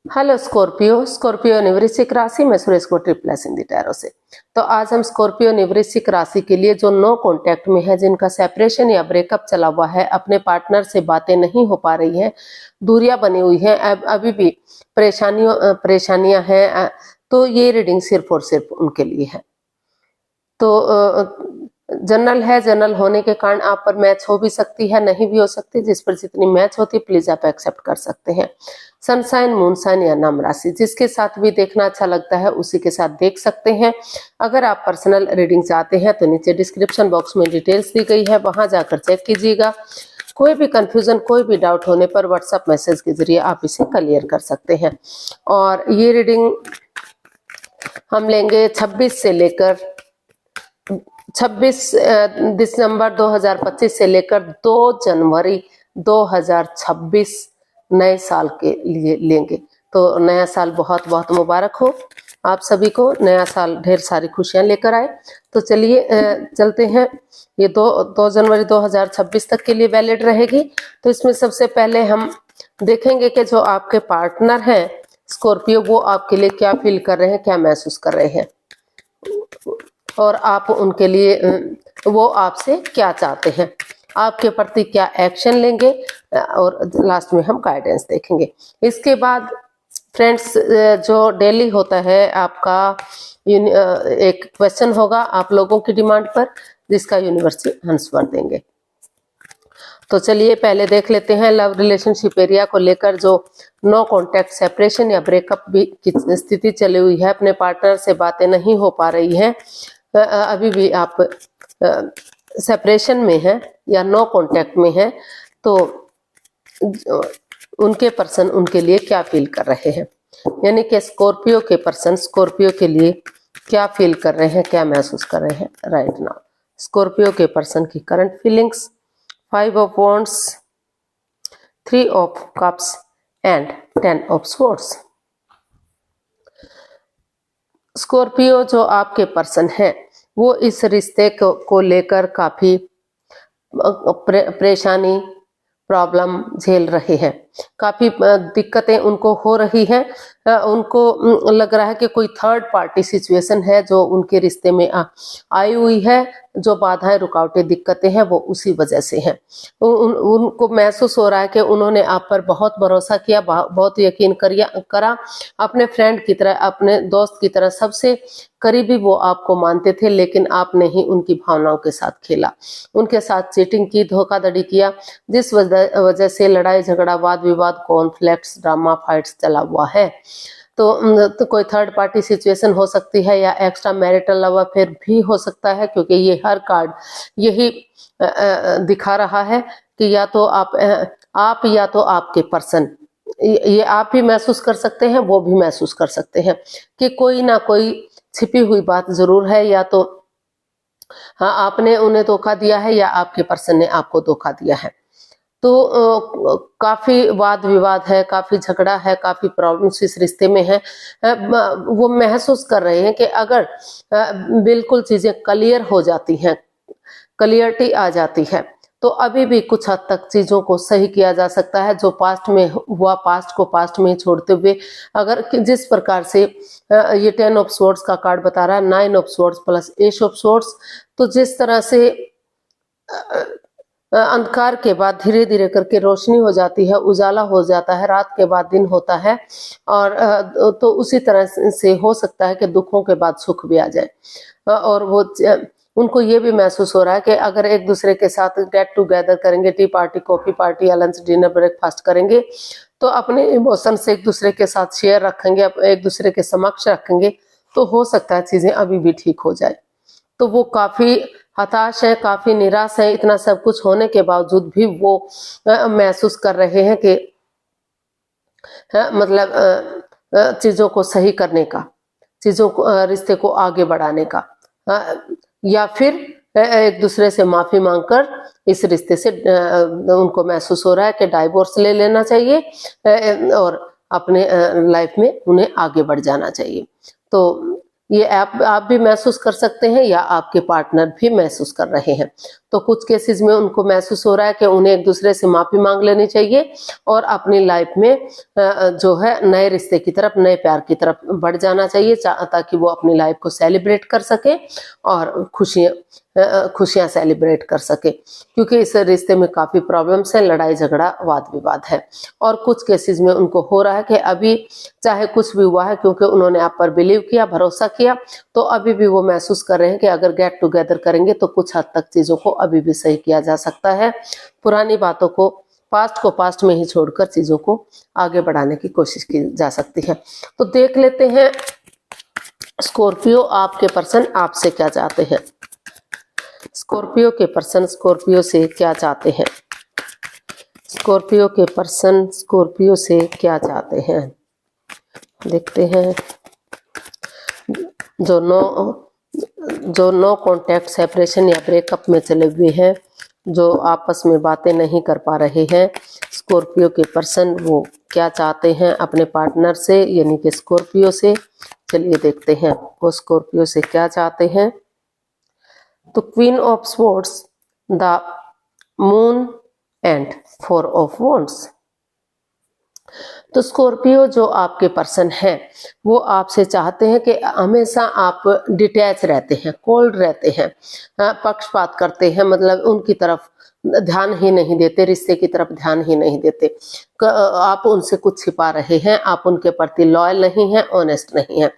Hello Scorpio. Scorpio निवृश्चिक राशि में सुरेश को ट्रिप्लस हिंदी टैरो से। तो आज हम स्कॉर्पियो निवृश्चिक राशि के लिए जो नो कांटेक्ट में है, जिनका सेपरेशन या ब्रेकअप चला हुआ है, अपने पार्टनर से बातें नहीं हो पा रही हैं, दूरियां बनी हुई हैं, अभी भी परेशानियां हैं, तो ये रीडिंग सिर्फ और सिर्फ उनके लिए है। तो जनरल है, जनरल होने के कारण आप पर मैच हो भी सकती है, नहीं भी हो सकती। जिस पर जितनी मैच होती है प्लीज आप एक्सेप्ट कर सकते हैं। सनसाइन, मूनसाइन या नाम राशि, जिसके साथ भी देखना अच्छा लगता है उसी के साथ देख सकते हैं। अगर आप पर्सनल रीडिंग चाहते हैं तो नीचे डिस्क्रिप्शन बॉक्स में डिटेल्स दी गई है, वहां जाकर चेक कीजिएगा। कोई भी कंफ्यूजन, कोई भी डाउट होने पर व्हाट्सएप मैसेज के जरिए आप इसे क्लियर कर सकते हैं। और ये रीडिंग हम लेंगे 26 दिसंबर 2025 से लेकर 2 जनवरी 2026 नए साल के लिए लेंगे। तो नया साल बहुत बहुत मुबारक हो आप सभी को। नया साल ढेर सारी खुशियां लेकर आए। तो चलिए चलते हैं। ये 2 जनवरी 2026 तक के लिए वैलिड रहेगी। तो इसमें सबसे पहले हम देखेंगे कि जो आपके पार्टनर हैं स्कॉर्पियो, वो आपके लिए क्या फील कर रहे हैं, क्या महसूस कर रहे हैं, और आप उनके लिए वो आपसे क्या चाहते हैं, आपके प्रति क्या एक्शन लेंगे, और लास्ट में हम गाइडेंस देखेंगे। इसके बाद फ्रेंड्स, जो डेली होता है आपका एक क्वेश्चन होगा आप लोगों की डिमांड पर, जिसका यूनिवर्स आंसर देंगे। तो चलिए पहले देख लेते हैं लव रिलेशनशिप एरिया को लेकर जो नो कांटेक्ट, सेपरेशन या ब्रेकअप भी की स्थिति चली हुई है, अपने पार्टनर से बातें नहीं हो पा रही हैं, अभी भी आप सेपरेशन में हैं या नो कांटेक्ट में हैं, तो उनके पर्सन उनके लिए क्या फील कर रहे हैं, यानी कि स्कॉर्पियो के पर्सन स्कॉर्पियो के लिए क्या फील कर रहे हैं, क्या महसूस कर रहे हैं राइट नाउ। स्कॉर्पियो के पर्सन की current feelings, 5 of wands, 3 of cups and 10 of swords. Scorpio जो आपके पर्सन है वो इस रिश्ते को लेकर काफी परेशानी, प्रॉब्लम झेल रहे हैं, काफी दिक्कतें उनको हो रही हैं। उनको लग रहा है कि कोई थर्ड पार्टी सिचुएशन है जो उनके रिश्ते में आई हुई है, जो बाधाएं, रुकावटें, दिक्कतें हैं वो उसी वजह से हैं। उनको महसूस हो रहा है कि उन्होंने आप पर बहुत भरोसा किया, बहुत यकीन करा, अपने फ्रेंड की तरह, अपने दोस्त की तरह सबसे करीबी वो आपको मानते थे, लेकिन आपने ही उनकी भावनाओं के साथ खेला, उनके साथ चीटिंग की, धोखाधड़ी किया, जिस वजह से लड़ाई झगड़ा, वाद विवाद, कॉन्फ्लिक्ट्स, ड्रामा, फाइट्स चला हुआ है। तो कोई थर्ड पार्टी सिचुएशन हो सकती है या एक्स्ट्रा मैरिटल लव अफेयर भी हो सकता है, क्योंकि ये हर कार्ड यही दिखा रहा है कि या तो आप या तो आपके पर्सन, ये आप भी महसूस कर सकते हैं, वो भी महसूस कर सकते हैं कि कोई ना कोई छिपी हुई बात जरूर है, या तो हाँ आपने उन्हें धोखा दिया है या आपके पर्सन ने आपको धोखा दिया है। तो काफी वाद विवाद है, काफी झगड़ा है, काफी प्रॉब्लम्स इस रिश्ते में है। वो महसूस कर रहे हैं कि अगर बिल्कुल चीजें क्लियर हो जाती हैं, क्लियरिटी आ जाती है, तो अभी भी कुछ हद तक चीजों को सही किया जा सकता है। जो पास्ट में हुआ, पास्ट को पास्ट में छोड़ते हुए, अगर जिस प्रकार से ये 10 ऑफ स्वॉर्ड्स का कार्ड बता रहा है, 9 of swords plus S of swords, तो जिस तरह से अंधकार के बाद धीरे धीरे करके रोशनी हो जाती है, उजाला हो जाता है, रात के बाद दिन होता है, और तो उसी तरह से हो सकता है कि दुखों के बाद सुख भी आ जाए। और वो उनको ये भी महसूस हो रहा है कि अगर एक दूसरे के साथ गेट टुगेदर करेंगे, टी पार्टी, कॉफी पार्टी या लंच, डिनर, ब्रेकफास्ट करेंगे, तो अपने इमोशंस एक दूसरे के साथ शेयर रखेंगे, एक दूसरे के समक्ष रखेंगे, तो हो सकता है चीजें अभी भी ठीक हो जाए। तो वो काफी हताश है, काफी निराश है, इतना सब कुछ होने के बावजूद भी वो महसूस कर रहे हैं कि मतलब चीजों को सही करने का, चीजों को, रिश्ते को आगे बढ़ाने का, या फिर एक दूसरे से माफी मांगकर इस रिश्ते से उनको महसूस हो रहा है कि डाइवोर्स ले लेना चाहिए और अपने लाइफ में उन्हें आगे बढ़ जाना चाहिए। तो ये आप भी महसूस कर सकते हैं या आपके पार्टनर भी महसूस कर रहे हैं। तो तो कुछ केसेस में उनको महसूस हो रहा है कि उन्हें एक दूसरे से माफी मांग लेनी चाहिए और अपनी लाइफ में जो है नए रिश्ते की तरफ, नए प्यार की तरफ बढ़ जाना चाहिए, ताकि वो अपनी लाइफ को सेलिब्रेट कर सके और खुशियां सेलिब्रेट कर सके, क्योंकि इस रिश्ते में काफी प्रॉब्लम्स हैं, लड़ाई झगड़ा वाद विवाद है। और कुछ केसेस में उनको हो रहा है कि अभी चाहे कुछ भी हुआ है, क्योंकि उन्होंने आप पर बिलीव किया, भरोसा किया, तो अभी भी वो महसूस कर रहे हैं कि अगर गेट टुगेदर करेंगे तो कुछ हद तक चीजों को अभी भी सही किया जा सकता है। पुरानी बातों को पास्ट में ही छोड़कर चीजों को आगे बढ़ाने की कोशिश की जा सकती है। तो देख लेते हैं स्कॉर्पियो, आपके पर्सन आपसे क्या चाहते हैं। स्कॉर्पियो के पर्सन स्कॉर्पियो से क्या चाहते हैं। स्कॉर्पियो के पर्सन स्कॉर्पियो से क्या चाहते हैं, देखते हैं। जो नो कॉन्टैक्ट, सेपरेशन या ब्रेकअप में चले हुए हैं, जो आपस में बातें नहीं कर पा रहे हैं, स्कॉर्पियो के पर्सन वो क्या चाहते हैं अपने पार्टनर से, यानी कि स्कॉर्पियो से। चलिए देखते हैं वो स्कॉर्पियो से क्या चाहते हैं। तो queen of swords, the moon and 4 of wands. तो स्कॉर्पियो जो आपके पर्सन है वो आपसे चाहते हैं कि हमेशा आप डिटैच रहते हैं, कोल्ड रहते हैं, पक्षपात करते हैं, मतलब उनकी तरफ ध्यान ही नहीं देते, रिश्ते की तरफ ध्यान ही नहीं देते। आप उनसे कुछ छिपा रहे हैं, आप उनके प्रति लॉयल नहीं हैं, ऑनेस्ट नहीं हैं।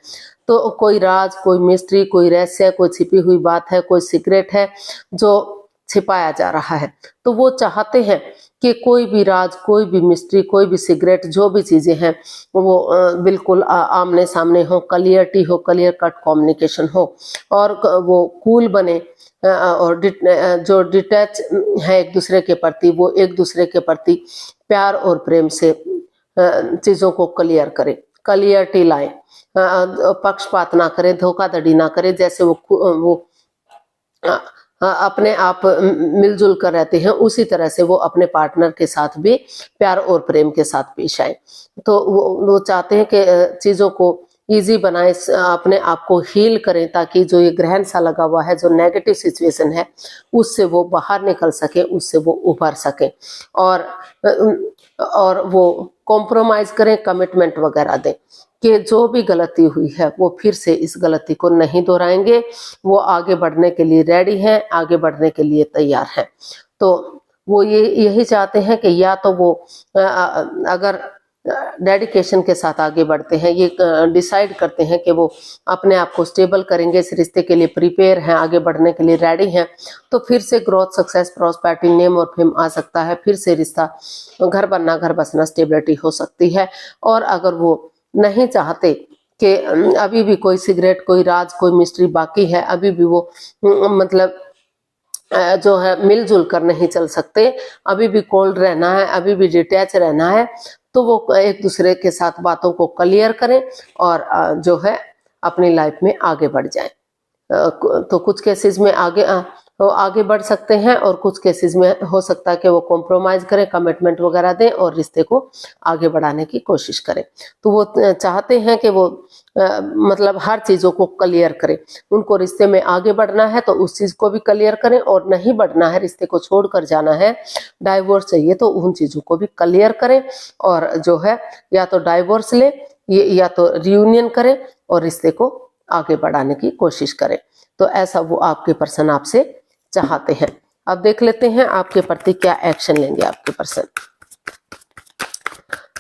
तो कोई राज, कोई मिस्ट्री, कोई रहस्य, कोई छिपी हुई बात है, कोई सीक्रेट है जो छिपाया जा रहा है। तो वो चाहते हैं कि कोई भी राज, कोई भी मिस्ट्री, कोई भी सिगरेट, जो भी चीजें हैं वो बिल्कुल आमने सामने हो, क्लियरिटी हो, क्लियर कट कम्युनिकेशन हो, और वो कूल बने, और जो डिटैच है एक दूसरे के प्रति, वो एक दूसरे के प्रति प्यार और प्रेम से चीजों को क्लियर करें, क्लियरिटी लाए, पक्षपात ना करें, धोखाधड़ी ना करें। जैसे वो अपने आप मिलजुल कर रहते हैं, उसी तरह से वो अपने पार्टनर के साथ भी प्यार और प्रेम के साथ पेश आए। तो वो चाहते हैं कि चीजों को इजी बनाए, अपने आप को हील करें, ताकि जो ये ग्रहण सा लगा हुआ है, जो नेगेटिव सिचुएशन है, उससे वो बाहर निकल सके, उससे वो उभर सके, और वो कॉम्प्रोमाइज करें, कमिटमेंट वगैरह दें कि जो भी गलती हुई है वो फिर से इस गलती को नहीं दोहराएंगे। वो आगे बढ़ने के लिए रेडी हैं, आगे बढ़ने के लिए तैयार हैं। तो वो यही चाहते हैं कि या तो वो अगर डेडिकेशन के साथ आगे बढ़ते हैं, ये डिसाइड करते हैं कि वो अपने आप को स्टेबल करेंगे, इस रिश्ते के लिए प्रिपेयर हैं, आगे बढ़ने के लिए रेडी हैं, तो फिर से ग्रोथ, सक्सेस, प्रॉस्पेरिटी, नेम और फेम आ सकता है। फिर से रिश्ता, घर बनना, घर बसना, स्टेबिलिटी हो सकती है। और अगर वो नहीं चाहते कि अभी भी कोई सिगरेट, कोई राज, कोई मिस्ट्री बाकी है, अभी भी वो मतलब जो है मिलजुल कर नहीं चल सकते, अभी भी कोल्ड रहना है, अभी भी डिटैच रहना है, तो वो एक दूसरे के साथ बातों को क्लियर करें और जो है अपनी लाइफ में आगे बढ़ जाएं। तो कुछ केसेस में आगे बढ़ सकते हैं, और कुछ केसेस में हो सकता है कि वो कॉम्प्रोमाइज करें, कमिटमेंट वगैरह दें और रिश्ते को आगे बढ़ाने की कोशिश करें। तो वो चाहते हैं कि वो मतलब हर चीज़ों को क्लियर करें। उनको रिश्ते में आगे बढ़ना है तो उस चीज़ को भी क्लियर करें, और नहीं बढ़ना है, रिश्ते को छोड़कर जाना है, डाइवोर्स चाहिए तो उन चीज़ों को भी क्लियर करें, और जो है या तो डाइवोर्स लें, या तो रियूनियन करें और रिश्ते को आगे बढ़ाने की कोशिश करें। तो ऐसा वो आपके पर्सन आपसे चाहते हैं। अब देख लेते हैं आपके प्रति क्या एक्शन लेंगे आपके पर्सन।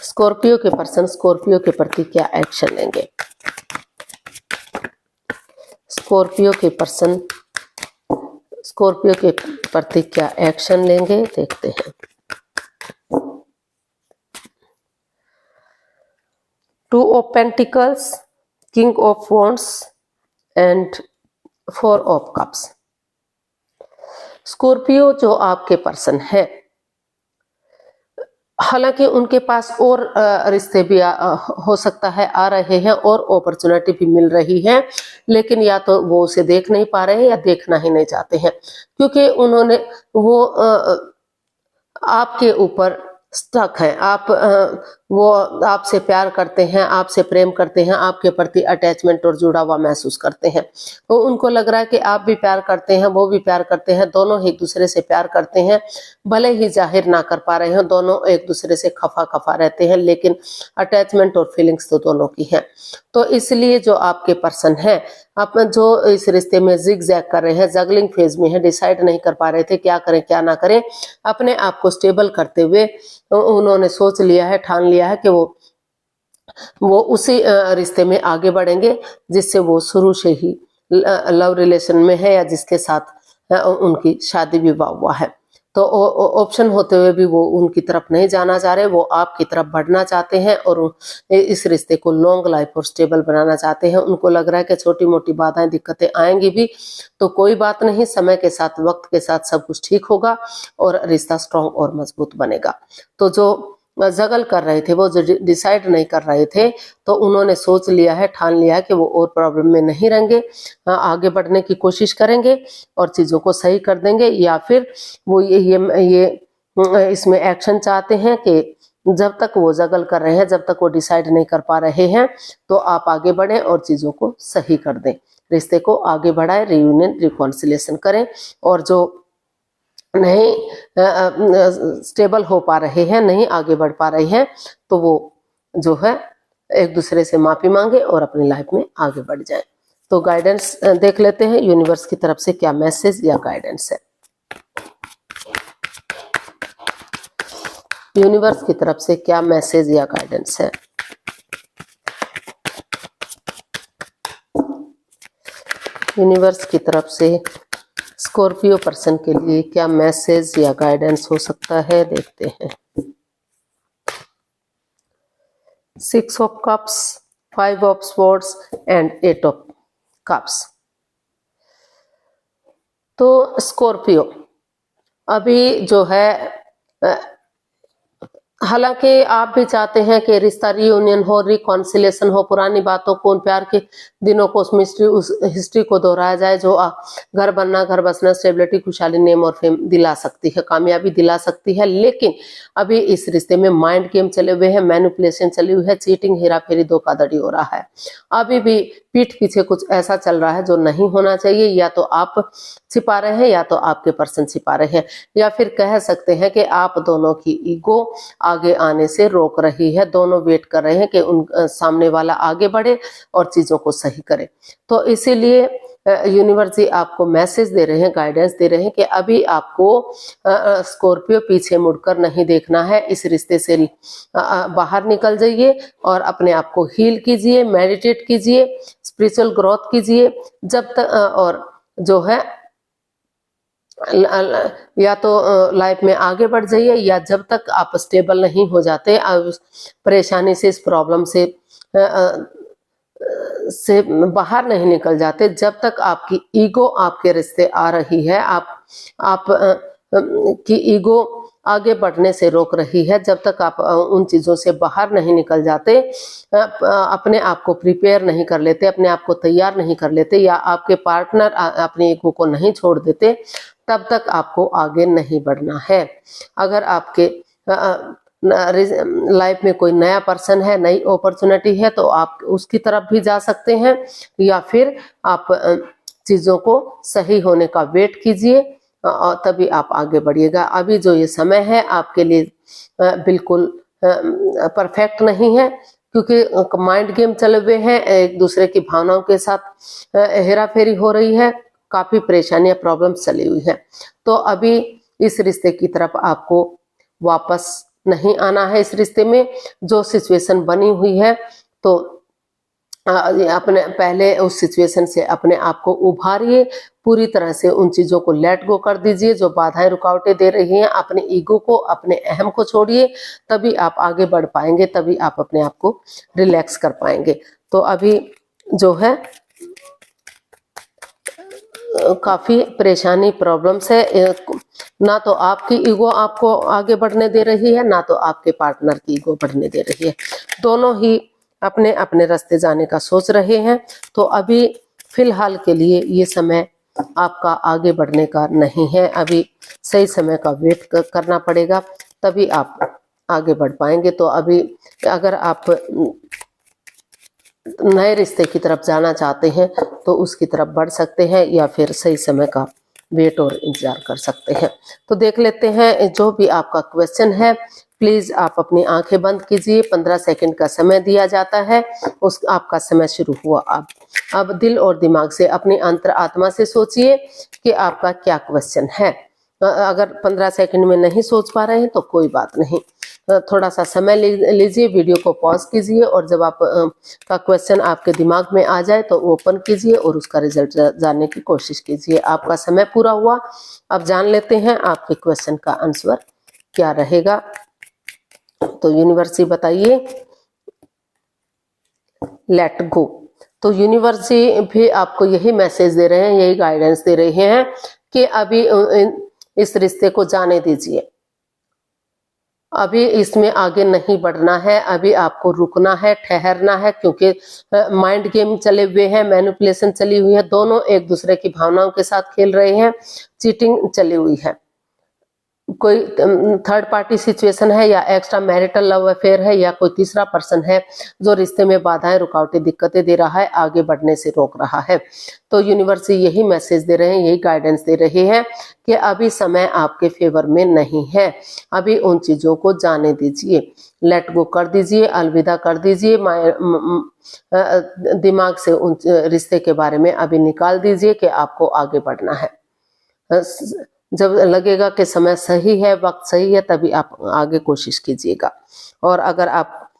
स्कॉर्पियो के पर्सन स्कॉर्पियो के प्रति क्या एक्शन लेंगे। स्कॉर्पियो के पर्सन स्कॉर्पियो के प्रति क्या एक्शन लेंगे, देखते हैं। 2 of pentacles, king of wands and 4 of cups. Scorpio जो आपके पर्सन है, हालांकि उनके पास और रिश्ते भी हो सकता है आ रहे हैं, और अपॉर्चुनिटी भी मिल रही है, लेकिन या तो वो उसे देख नहीं पा रहे हैं या देखना ही नहीं चाहते हैं, क्योंकि उन्होंने वो आपके ऊपर स्टक है, आप वो आपसे प्यार करते हैं, आपसे प्रेम करते हैं, आपके प्रति अटैचमेंट और जुड़ा हुआ महसूस करते हैं। तो उनको लग रहा है कि आप भी प्यार करते हैं, वो भी प्यार करते हैं, दोनों एक दूसरे से प्यार करते हैं, भले ही जाहिर ना कर पा रहे हो, दोनों एक दूसरे से खफा रहते हैं, लेकिन अटैचमेंट और फीलिंग्स तो दोनों की है। तो इसलिए जो आपके पर्सन है, आप जो इस रिश्ते में जिग जैग कर रहे हैं, जगलिंग फेज में है, डिसाइड नहीं कर पा रहे थे क्या करें क्या ना करें, अपने आप को स्टेबल करते हुए उन्होंने सोच लिया है, ठान लिया है कि वो उसी रिश्ते में आगे बढ़ेंगे जिससे वो शुरू से ही लव रिलेशन में है या जिसके साथ उनकी शादी विवाह हुआ है। तो ऑप्शन होते हुए भी वो उनकी तरफ नहीं जाना चाह रहे, वो आपकी तरफ बढ़ना चाहते हैं और इस रिश्ते को लॉन्ग लाइफ और स्टेबल बनाना चाहते हैं। उनको लग रहा है कि छोटी मोटी बाधाएं दिक्कतें आएंगी भी तो कोई बात नहीं, समय के साथ वक्त के साथ सब कुछ ठीक होगा और रिश्ता स्ट्रांग और मजबूत बनेगा। तो जो जगल कर रहे थे, वो जो डिसाइड नहीं कर रहे थे, तो उन्होंने सोच लिया है, ठान लिया है कि वो और प्रॉब्लम में नहीं रहेंगे, आगे बढ़ने की कोशिश करेंगे और चीज़ों को सही कर देंगे। या फिर वो ये इसमें एक्शन चाहते हैं कि जब तक वो जगल कर रहे हैं, जब तक वो डिसाइड नहीं कर पा रहे हैं, तो आप आगे बढ़ें और चीज़ों को सही कर दें, रिश्ते को आगे बढ़ाएं, रियूनियन रिकॉन्सिलेशन करें। और जो नहीं स्टेबल हो पा रहे हैं, नहीं आगे बढ़ पा रहे हैं, तो वो जो है एक दूसरे से माफी मांगे और अपनी लाइफ में आगे बढ़ जाएं। तो गाइडेंस देख लेते हैं यूनिवर्स की तरफ से क्या मैसेज या गाइडेंस है। यूनिवर्स की तरफ से क्या मैसेज या गाइडेंस है। यूनिवर्स की तरफ से स्कॉर्पियो पर्सन के लिए क्या मैसेज या गाइडेंस हो सकता है, देखते हैं। 6 of cups, 5 of swords and 8 of cups. तो स्कॉर्पियो अभी जो है हालांकि आप भी चाहते हैं कि रिश्ता रियूनियन हो, रिकॉन्सिलेशन हो, पुरानी बातों को, उन प्यार के दिनों को, उस हिस्ट्री को दोहराया जाए जो घर बनना, घर बसना, स्टेबिलिटी, खुशहाली, नेम और फेम दिला सकती है, कामयाबी दिला सकती है। लेकिन अभी इस रिश्ते में माइंड गेम चले हुए हैं, मैनिपुलेशन चली हुई है, चीटिंग, हेरा फेरी, धोखाधड़ी हो रहा है। अभी भी पीठ पीछे कुछ ऐसा चल रहा है जो नहीं होना चाहिए, या तो आप छिपा रहे हैं या तो आपके पर्सन छिपा रहे हैं, या फिर कह सकते हैं कि आप दोनों की ईगो आगे आने से रोक रही है। दोनों वेट कर रहे हैं कि उन सामने वाला आगे बढ़े और चीजों को सही करे। तो इसीलिए यूनिवर्स जी आपको मैसेज दे रहे हैं, गाइडेंस दे रहे हैं कि अभी आपको स्कॉर्पियो पीछे मुड़कर नहीं देखना है, इस रिश्ते से बाहर निकल जाइए और अपने आप को हील कीजिए, मेडिटेट कीजिए, स्पिरिचुअल ग्रोथ कीजिए। जब तक और जो है या तो लाइफ में आगे बढ़ जाइए, या जब तक आप स्टेबल नहीं हो जाते, परेशानी से, इस प्रॉब्लम से बाहर नहीं निकल जाते, जब तक आपकी ईगो आपके रिश्ते आ रही है, आप की ईगो आगे बढ़ने से रोक रही है, जब तक आप उन चीज़ों से बाहर नहीं निकल जाते, अपने आप को प्रिपेयर नहीं कर लेते, अपने आप को तैयार नहीं कर लेते, या आपके पार्टनर अपनी ईगो को नहीं छोड़ देते, तब तक आपको आगे नहीं बढ़ना है। अगर आपके लाइफ में कोई नया पर्सन है, नई अपॉर्चुनिटी है, तो आप उसकी तरफ भी जा सकते हैं, या फिर आप चीज़ों को सही होने का वेट कीजिए और तभी आप आगे बढ़िएगा। अभी जो ये समय है आपके लिए बिल्कुल परफेक्ट नहीं है, क्योंकि माइंड गेम चले हुए हैं, एक दूसरे की भावनाओं के साथ हेरा फेरी हो रही है, काफी परेशानियां, प्रॉब्लम्स चली हुई हैं। तो अभी इस रिश्ते की तरफ आपको वापस नहीं आना है। इस रिश्ते में जो सिचुएशन बनी हुई है, तो अपने पहले उस सिचुएशन से अपने आप को उभारिए, पूरी तरह से उन चीजों को लेट गो कर दीजिए जो बाधाएं रुकावटें दे रही हैं। अपने ईगो को, अपने अहम को छोड़िए, तभी आप आगे बढ़ पाएंगे, तभी आप अपने आप को रिलैक्स कर पाएंगे। तो अभी जो है काफी परेशानी, प्रॉब्लम्स है, ना तो आपकी ईगो आपको आगे बढ़ने दे रही है, ना तो आपके पार्टनर की ईगो बढ़ने दे रही है। दोनों ही अपने अपने रास्ते जाने का सोच रहे हैं। तो अभी फिलहाल के लिए ये समय आपका आगे बढ़ने का नहीं है, अभी सही समय का वेट करना पड़ेगा, तभी आप आगे बढ़ पाएंगे। तो अभी अगर आप नए रिश्ते की तरफ जाना चाहते हैं तो उसकी तरफ बढ़ सकते हैं, या फिर सही समय का वेट और इंतजार कर सकते हैं। तो देख लेते हैं जो भी आपका क्वेश्चन है। प्लीज आप अपनी आंखें बंद कीजिए। 15 सेकंड का समय दिया जाता है। उस आपका समय शुरू हुआ। अब दिल और दिमाग से, अपनी अंतर आत्मा से सोचिए कि आपका क्या क्वेश्चन है। अगर 15 सेकंड में नहीं सोच पा रहे हैं तो कोई बात नहीं, थोड़ा सा समय लीजिए, वीडियो को पॉज कीजिए और जब आप का क्वेश्चन आपके दिमाग में आ जाए तो ओपन कीजिए और उसका रिजल्ट जानने की कोशिश कीजिए। आपका समय पूरा हुआ। अब जान लेते हैं आपके क्वेश्चन का आंसर क्या रहेगा। तो यूनिवर्सिटी बताइए, लेट गो। तो यूनिवर्सिटी भी आपको यही मैसेज दे रहे हैं, यही गाइडेंस दे रहे हैं कि अभी इस रिश्ते को जाने दीजिए, अभी इसमें आगे नहीं बढ़ना है, अभी आपको रुकना है, ठहरना है, क्योंकि माइंड गेम चले हुए हैं, मैनिपुलेशन चली हुई है, दोनों एक दूसरे की भावनाओं के साथ खेल रहे हैं, चीटिंग चली हुई है, कोई थर्ड पार्टी सिचुएशन है या एक्स्ट्रा मैरिटल लव अफेयर है या कोई तीसरा पर्सन है जो रिश्ते में बाधाएं, रुकावटें, दिक्कतें दे रहा है, आगे बढ़ने से रोक रहा है। तो यूनिवर्सिटी यही मैसेज दे रहे हैं, यही गाइडेंस दे रहे हैं कि अभी समय आपके फेवर में नहीं है, अभी उन चीजों को जाने दीजिए, लेट गो कर दीजिए, अलविदा कर दीजिए, दिमाग से उन रिश्ते के बारे में अभी निकाल दीजिए कि आपको आगे बढ़ना है। जब लगेगा कि समय सही है, वक्त सही है, तभी आप आगे कोशिश कीजिएगा। और अगर आप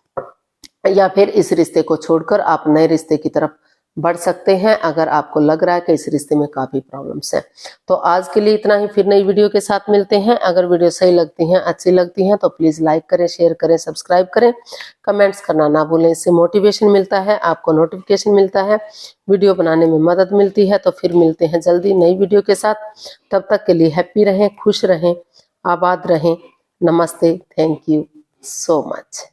या फिर इस रिश्ते को छोड़कर आप नए रिश्ते की तरफ बढ़ सकते हैं, अगर आपको लग रहा है कि इस रिश्ते में काफी प्रॉब्लम्स हैं। तो आज के लिए इतना ही, फिर नई वीडियो के साथ मिलते हैं। अगर वीडियो सही लगती हैं, अच्छी लगती हैं तो प्लीज लाइक करें, शेयर करें, सब्सक्राइब करें, कमेंट्स करना ना भूलें। इससे मोटिवेशन मिलता है, आपको नोटिफिकेशन मिलता है, वीडियो बनाने में मदद मिलती है। तो फिर मिलते हैं जल्दी नई वीडियो के साथ। तब तक के लिए हैप्पी रहें, खुश रहें, आबाद रहें। नमस्ते, थैंक यू सो मच।